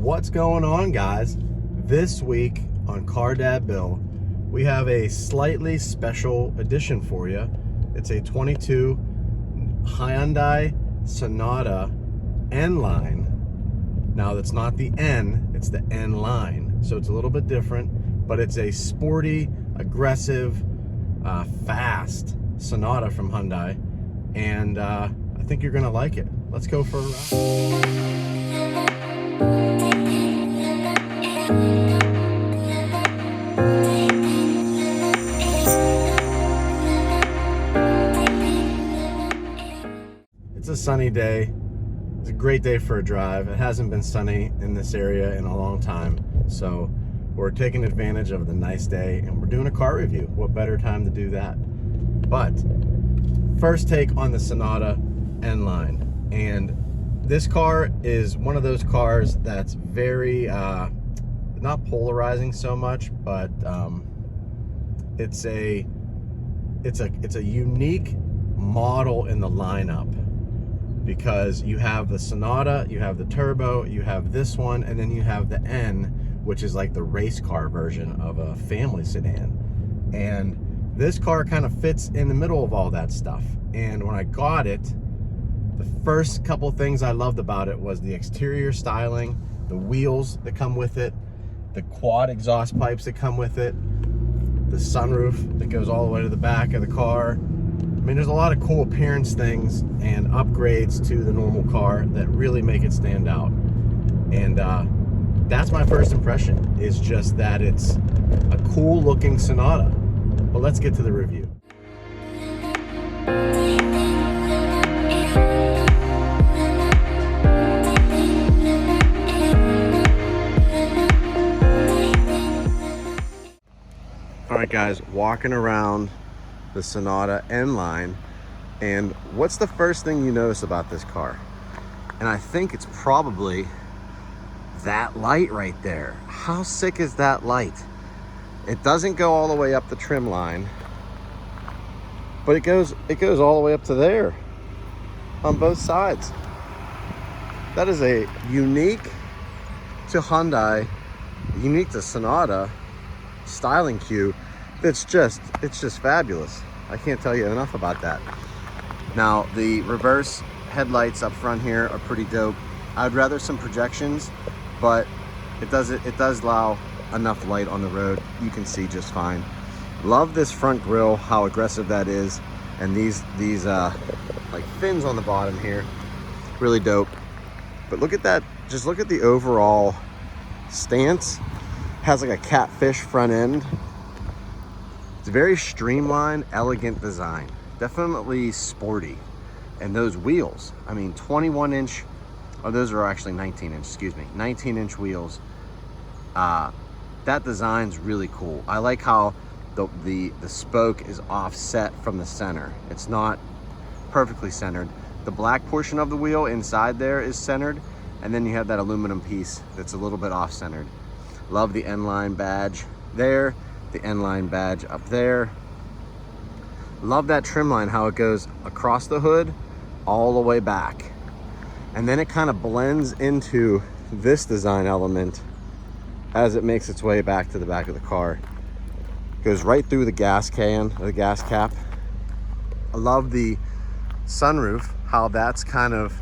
What's going on, guys? This week on CarDadBill, we have a slightly special edition for you. It's a 22 Hyundai Sonata N line. Now that's not the N, it's the N line. So it's a little bit different, but it's a sporty, aggressive, fast Sonata from Hyundai. And I think you're gonna like it. Let's go for a ride. It's a sunny day. It's a great day for a drive. It hasn't been sunny in this area in a long time, so we're taking advantage of the nice day and we're doing a car review. What better time to do that? But first take on the Sonata N line, and this car is one of those cars that's very not polarizing so much, but it's a unique model in the lineup, because you have the Sonata, you have the Turbo, you have this one, and then you have the N, which is like the race car version of a family sedan. And this car kind of fits in the middle of all that stuff. And when I got it, the first couple things I loved about it was the exterior styling, the wheels that come with it, the quad exhaust pipes that come with it, the sunroof that goes all the way to the back of the car. I mean, there's a lot of cool appearance things and upgrades to the normal car that really make it stand out. And that's my first impression, is just that it's a cool looking Sonata. But let's get to the review. All right, guys, walking around the Sonata N line, and what's the first thing you notice about this car? And I think it's probably that light right there. How sick is that light? It doesn't go all the way up the trim line, but it goes all the way up to there on both sides. That is a unique to Hyundai, unique to Sonata styling cue. It's just fabulous. I can't tell you enough about that. Now, the reverse headlights up front here are pretty dope. I'd rather some projections, but it does allow enough light on the road. You can see just fine. Love this front grille, how aggressive that is, and these like fins on the bottom here, really dope. But look at that, just look at the overall stance. Has like a catfish front end. It's a very streamlined, elegant design. Definitely sporty. And those wheels, I mean, 21 inch, oh, those are actually 19 inch, excuse me, 19 inch wheels. That design's really cool. I like how the spoke is offset from the center. It's not perfectly centered. The black portion of the wheel inside there is centered, and then you have that aluminum piece that's a little bit off-centered. Love the N-line badge there, the N-line badge up there. Love that trim line, how it goes across the hood all the way back. And then it kind of blends into this design element as it makes its way back to the back of the car. Goes right through the gas can, or the gas cap. I love the sunroof, how that's kind of,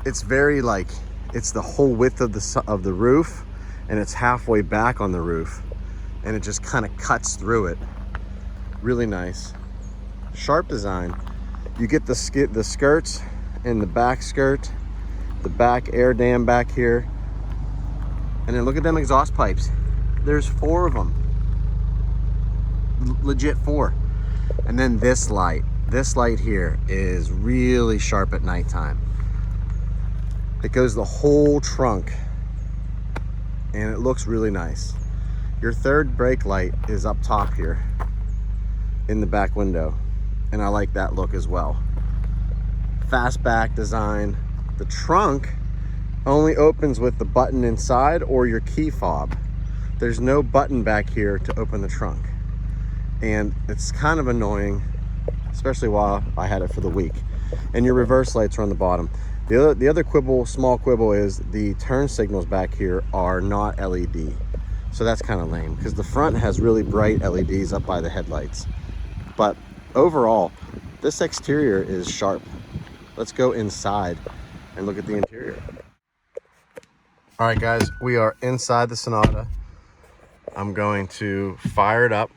it's very like, it's the whole width of the roof, and it's halfway back on the roof, and it just kind of cuts through it. Really nice. Sharp design. You get the skirts and the back skirt, the back air dam back here, and then look at them exhaust pipes. There's 4 of them. Legit 4. And then this light here is really sharp at nighttime. It goes the whole trunk, and it looks really nice. Your third brake light is up top here in the back window, and I like that look as well. Fastback design. The trunk only opens with the button inside or your key fob. There's no button back here to open the trunk, and it's kind of annoying, especially while I had it for the week. And your reverse lights are on the bottom. The other quibble, small quibble, is the turn signals back here are not LED. So that's kind of lame because the front has really bright LEDs up by the headlights. But overall, this exterior is sharp. Let's go inside and look at the interior. All right, guys, we are inside the Sonata. I'm going to fire it up.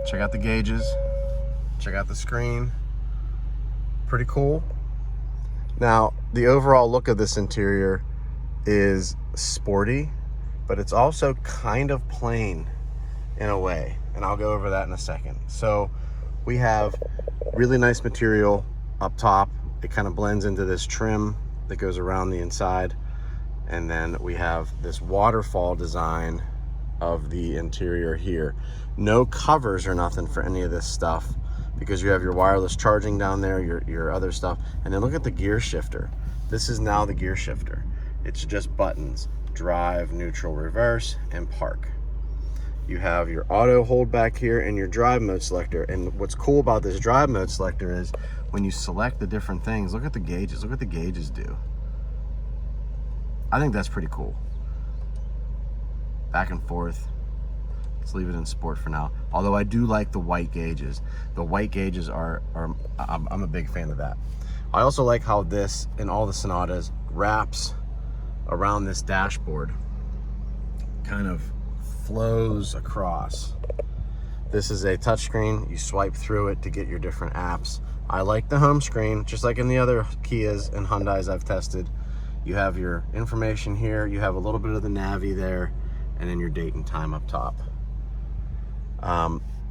Check out the gauges. Check out the screen. Pretty cool. Now, the overall look of this interior is sporty, but it's also kind of plain in a way, and I'll go over that in a second. So we have really nice material up top. It kind of blends into this trim that goes around the inside, and then we have this waterfall design of the interior here. No covers or nothing for any of this stuff, because you have your wireless charging down there, your other stuff. And then look at the gear shifter. This is now the gear shifter. It's just buttons: drive, neutral, reverse, and park. You have your auto hold back here and your drive mode selector. And what's cool about this drive mode selector is when you select the different things, look at the gauges. Look what the gauges do. I think that's pretty cool. Back and forth. Let's leave it in sport for now. Although I do like the white gauges. The white gauges I'm a big fan of that. I also like how this, in all the Sonatas, wraps around this dashboard. Kind of flows across. This is a touchscreen. You swipe through it to get your different apps. I like the home screen, just like in the other Kias and Hyundais I've tested. You have your information here. You have a little bit of the Navi there, and then your date and time up top.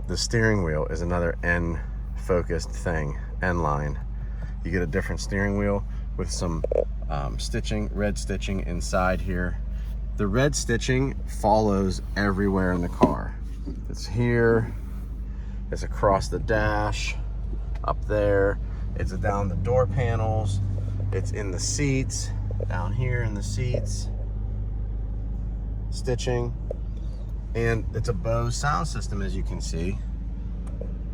The steering wheel is another N-focused thing, N-line. You get a different steering wheel with some stitching, red stitching inside here. The red stitching follows everywhere in the car. It's here, it's across the dash, up there, it's down the door panels, it's in the seats, down here in the seats, stitching. And it's a Bose sound system, as you can see.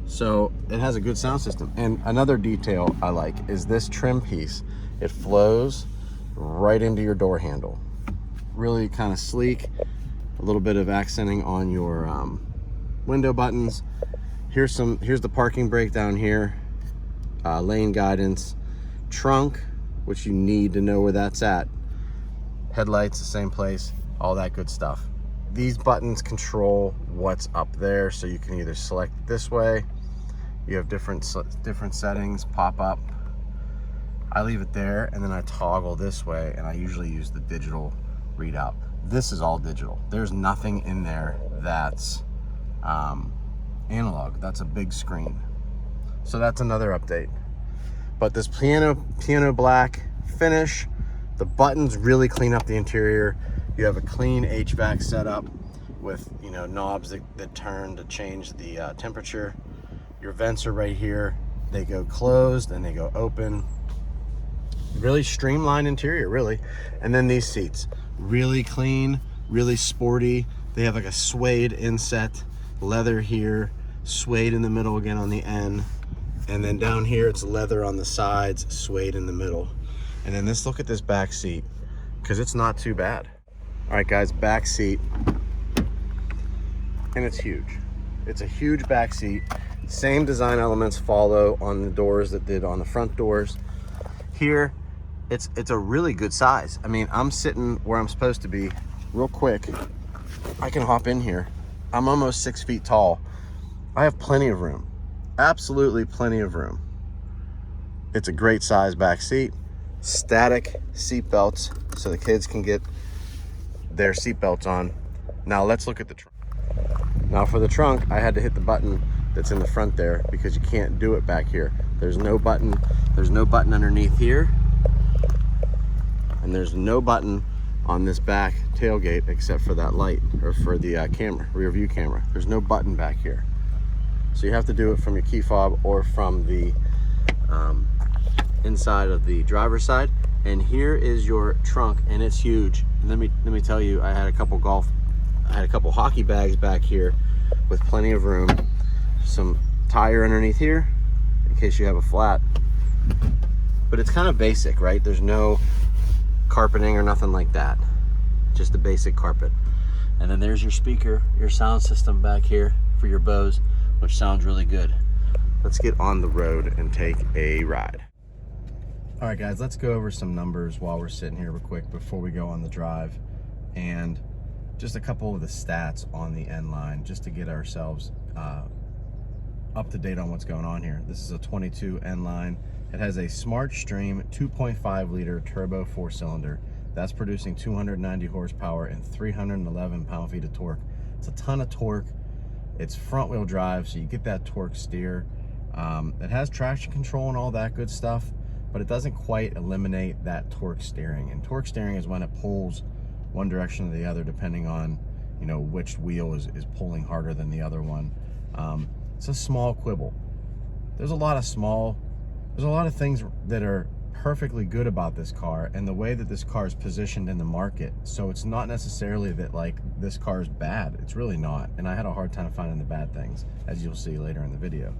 So it has a good sound system. And another detail I like is this trim piece. It flows right into your door handle. Really kind of sleek. A little bit of accenting on your window buttons. Here's the parking brake down here. Lane guidance. Trunk, which you need to know where that's at. Headlights, the same place. All that good stuff. These buttons control what's up there, so you can either select it this way. You have different settings pop up. I leave it there, and then I toggle this way, and I usually use the digital readout. This is all digital. There's nothing in there that's analog. That's a big screen. So that's another update. But this piano black finish, the buttons really clean up the interior. You have a clean HVAC setup with, you know, knobs that turn to change the temperature. Your vents are right here. They go closed and they go open. Really streamlined interior, really. And then these seats, really clean, really sporty. They have like a suede inset, leather here, suede in the middle again on the end. And then down here, it's leather on the sides, suede in the middle. And then let's look at this back seat, because it's not too bad. All right, guys, back seat, and it's huge. It's a huge back seat. Same design elements follow on the doors that did on the front doors. Here, it's a really good size. I mean, I'm sitting where I'm supposed to be real quick. I can hop in here. I'm almost 6 feet tall. I have plenty of room, absolutely plenty of room. It's a great size back seat. Static seat belts, so the kids can get their seat belts on. Now let's look at the trunk. Now for the trunk, I had to hit the button that's in the front there because you can't do it back here. There's no button underneath here, and there's no button on this back tailgate except for that light, or for the camera, rear view camera. There's no button back here, so you have to do it from your key fob or from the inside of the driver's side. And here is your trunk, and it's huge. Let me tell you, I had a couple hockey bags back here with plenty of room, some tire underneath here in case you have a flat. But it's kind of basic, right? There's no carpeting or nothing like that. Just a basic carpet. And then there's your speaker, your sound system back here for your Bose, which sounds really good. Let's get on the road and take a ride. All right, guys, let's go over some numbers while we're sitting here real quick before we go on the drive. And just a couple of the stats on the N line, just to get ourselves up to date on what's going on here. This is a 22 N line. It has a Smart Stream 2.5 liter turbo 4-cylinder. That's producing 290 horsepower and 311 pound-feet of torque. It's a ton of torque. It's front wheel drive, so you get that torque steer. It has traction control and all that good stuff, but it doesn't quite eliminate that torque steering. And torque steering is when it pulls one direction or the other, depending on, you know, which wheel is pulling harder than the other one. It's a small quibble. There's a lot of things that are perfectly good about this car and the way that this car is positioned in the market. So it's not necessarily that like this car is bad. It's really not. And I had a hard time finding the bad things, as you'll see later in the video.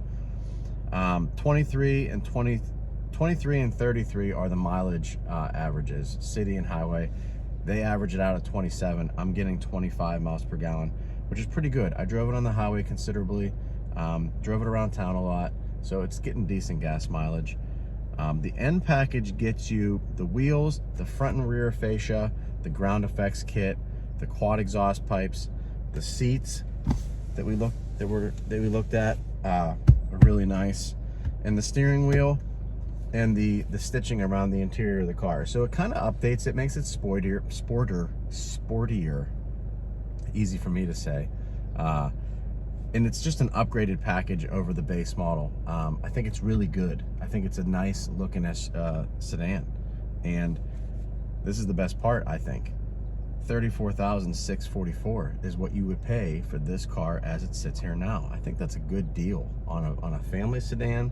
23 and 33 are the mileage averages, city and highway. They average it out at 27. I'm getting 25 miles per gallon, which is pretty good. I drove it on the highway considerably, drove it around town a lot, so it's getting decent gas mileage. The N package gets you the wheels, the front and rear fascia, the ground effects kit, the quad exhaust pipes, the seats that we looked at are really nice, and the steering wheel and the stitching around the interior of the car. So it kind of updates it, makes it sportier, easy for me to say. And it's just an upgraded package over the base model. I think it's really good. I think it's a nice looking sedan. And this is the best part, I think. $34,644 is what you would pay for this car as it sits here now. I think that's a good deal on a family sedan,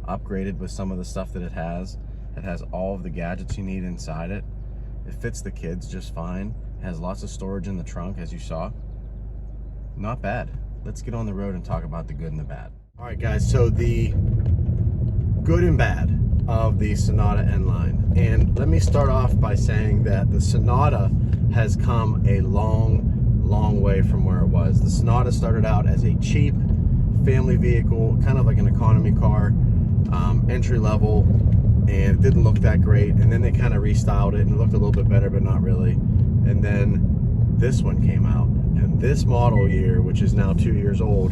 upgraded with some of the stuff that it has. It has all of the gadgets you need inside it. It fits the kids just fine. It has lots of storage in the trunk, as you saw. Not bad. Let's get on the road and talk about the good and the bad. All right, guys, so the good and bad of the Sonata N line. And let me start off by saying that the Sonata has come a long way from where it was. The Sonata started out as a cheap family vehicle, kind of like an economy car, entry level, and it didn't look that great. And then they kind of restyled it and it looked a little bit better, but not really. And then this one came out. And this model year, which is now 2 years old,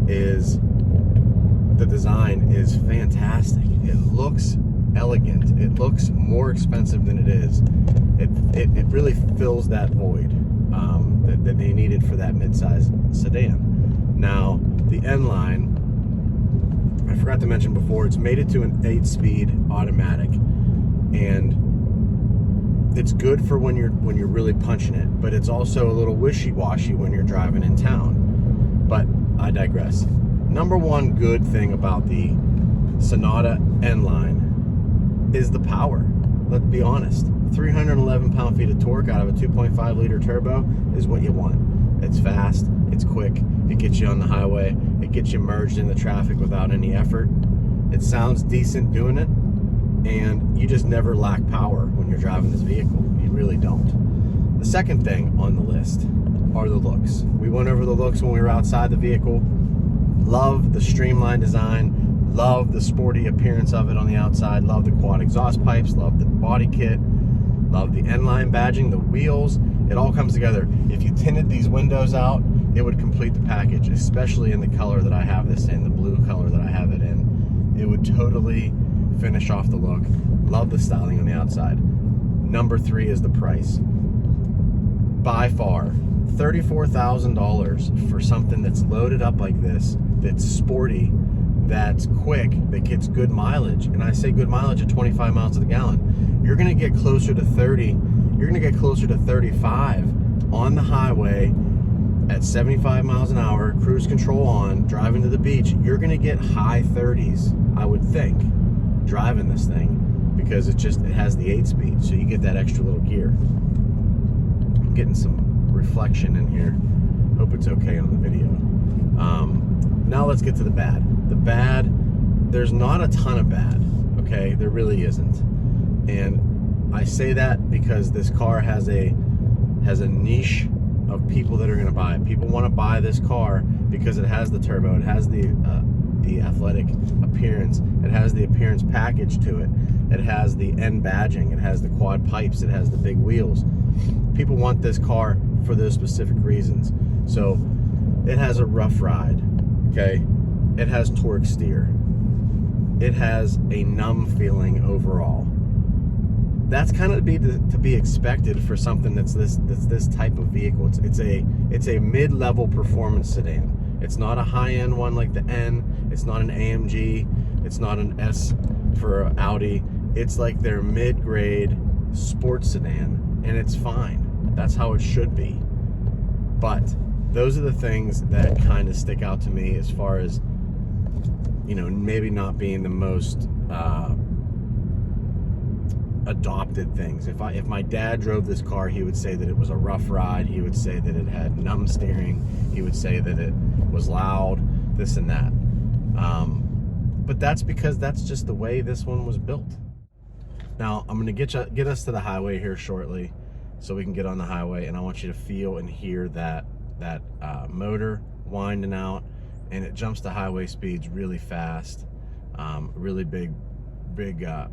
the design is fantastic. It looks elegant. It looks more expensive than it is. It really fills that void that they needed for that midsize sedan. Now, the N line, I forgot to mention before, it's made it to an 8-speed automatic, and it's good for when you're really punching it, but it's also a little wishy-washy when you're driving in town. But I digress. Number one good thing about the Sonata N line is the power. Let's be honest. 311 pound-feet of torque out of a 2.5 liter turbo is what you want. It's fast, it's quick, it gets you on the highway, it gets you merged in the traffic without any effort. It sounds decent doing it, and you just never lack power when you're driving this vehicle. You really don't. The second thing on the list are the looks. We went over the looks when we were outside the vehicle. Love the streamlined design, love the sporty appearance of it on the outside, love the quad exhaust pipes, love the body kit, love the N-line badging, the wheels. It all comes together. If you tinted these windows out, it would complete the package, especially in the color that I have this in, the blue color that I have it in. It would totally finish off the look. Love the styling on the outside. Number 3 is the price. By far, $34,000 for something that's loaded up like this, that's sporty, that's quick, that gets good mileage. And I say good mileage at 25 miles to the gallon. You're gonna get closer to 30, you're gonna get closer to 35 on the highway at 75 miles an hour, cruise control on, driving to the beach. You're gonna get high 30s, I would think, driving this thing, because it has the 8-speed, so you get that extra little gear. I'm getting some reflection in here. Hope it's okay on the video. Now let's get to the bad. The bad, there's not a ton of bad, okay? There really isn't. And I say that because this car has a niche of people that are gonna buy it. People wanna buy this car because it has the turbo, it has the athletic appearance, it has the appearance package to it, it has the N badging, it has the quad pipes, it has the big wheels. People want this car for those specific reasons. So it has a rough ride, okay? It has torque steer. It has a numb feeling overall. That's kind of to be expected for something that's this type of vehicle. It's a mid-level performance sedan. It's not a high-end one like the N. It's not an AMG. It's not an S for Audi. It's like their mid-grade sports sedan, and it's fine. That's how it should be. But those are the things that kind of stick out to me as far as, you know, maybe not being the most adopted things. If my dad drove this car, he would say that it was a rough ride. He would say that it had numb steering. He would say that it was loud, this and that. But that's because that's just the way this one was built. Now I'm gonna get us to the highway here shortly, so we can get on the highway, and I want you to feel and hear that motor winding out, and it jumps to highway speeds really fast. Really big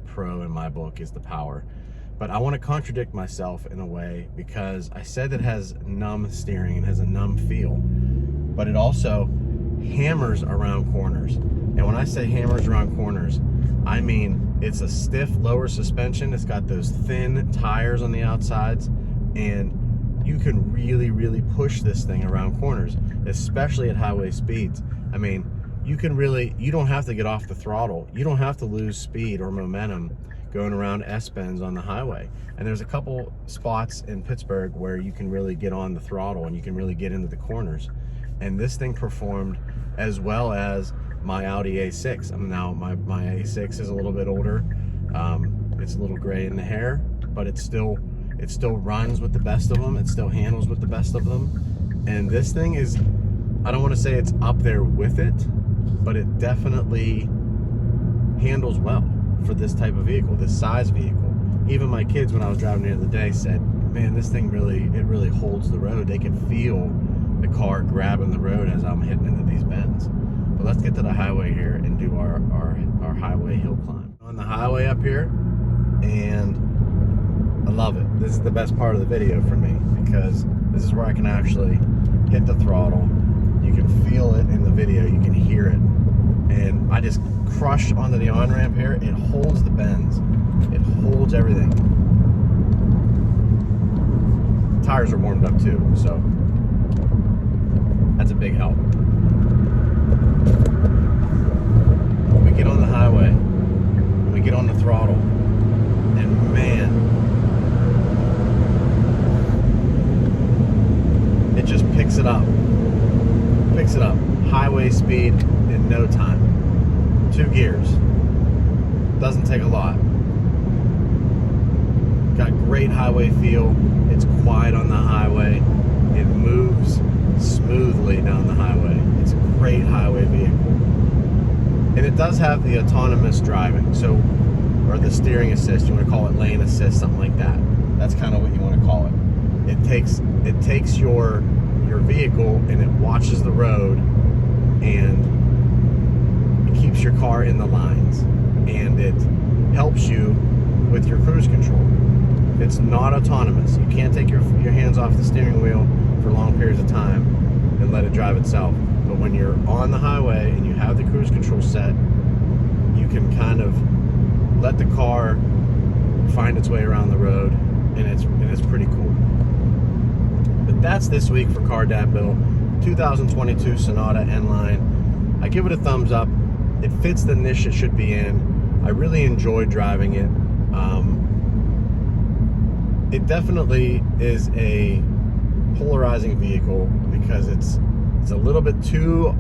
pro in my book is the power. But I want to contradict myself in a way, because I said it has numb steering and has a numb feel, but it also hammers around corners. And when I say hammers around corners, I mean it's a stiff lower suspension. It's got those thin tires on the outsides, and you can really push this thing around corners, especially at highway speeds. I mean, you don't have to get off the throttle. You don't have to lose speed or momentum going around S-bends on the highway. And there's a couple spots in Pittsburgh where you can really get on the throttle and you can really get into the corners. And this thing performed as well as my Audi A6. Now my A6 is a little bit older. It's a little gray in the hair, but it still runs with the best of them. It still handles with the best of them. And this thing is, I don't want to say it's up there with it, but it definitely handles well for this type of vehicle, this size vehicle. Even my kids, when I was driving the other day, said, man, this thing really holds the road. They can feel the car grabbing the road as I'm hitting into these bends. But let's get to the highway here and do our highway hill climb. On the highway up here, and I love it. This is the best part of the video for me, because this is where I can actually hit the throttle. You can feel it in the video, you can hear it. And I just crushed onto the on-ramp here. It holds the bends. It holds everything. Tires are warmed up too, so that's a big help. We get on the highway, we get on the throttle, and man, it just picks it up. Picks it up. Highway speed in no time. 2 gears. Doesn't take a lot. Got great highway feel. It's quiet on the highway. It moves smoothly down the highway. It's a great highway vehicle. And it does have the autonomous driving, so, or the steering assist. You want to call it lane assist, something like that. That's kind of what you want to call it. It takes your vehicle and it watches the road, and it keeps your car in the lines, and it helps you with your cruise control. It's not autonomous. You can't take your hands off the steering wheel for long periods of time and let it drive itself. But when you're on the highway and you have the cruise control set, you can kind of let the car find its way around the road, and it's pretty cool. But that's this week for CarDadBill 2022 Sonata N-Line. I give it a thumbs up. It fits the niche it should be in. I really enjoyed driving it. It definitely is a polarizing vehicle because it's a little bit too,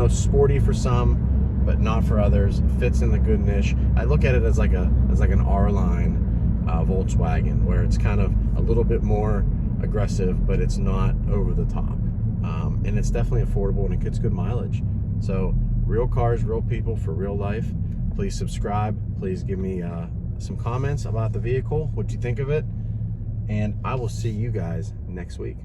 sporty for some, but not for others. It fits in the good niche. I look at it as like an R-Line Volkswagen, where it's kind of a little bit more aggressive, but it's not over the top. And it's definitely affordable, and it gets good mileage. So real cars, real people for real life. Please subscribe. Please give me some comments about the vehicle, what you think of it, and I will see you guys next week.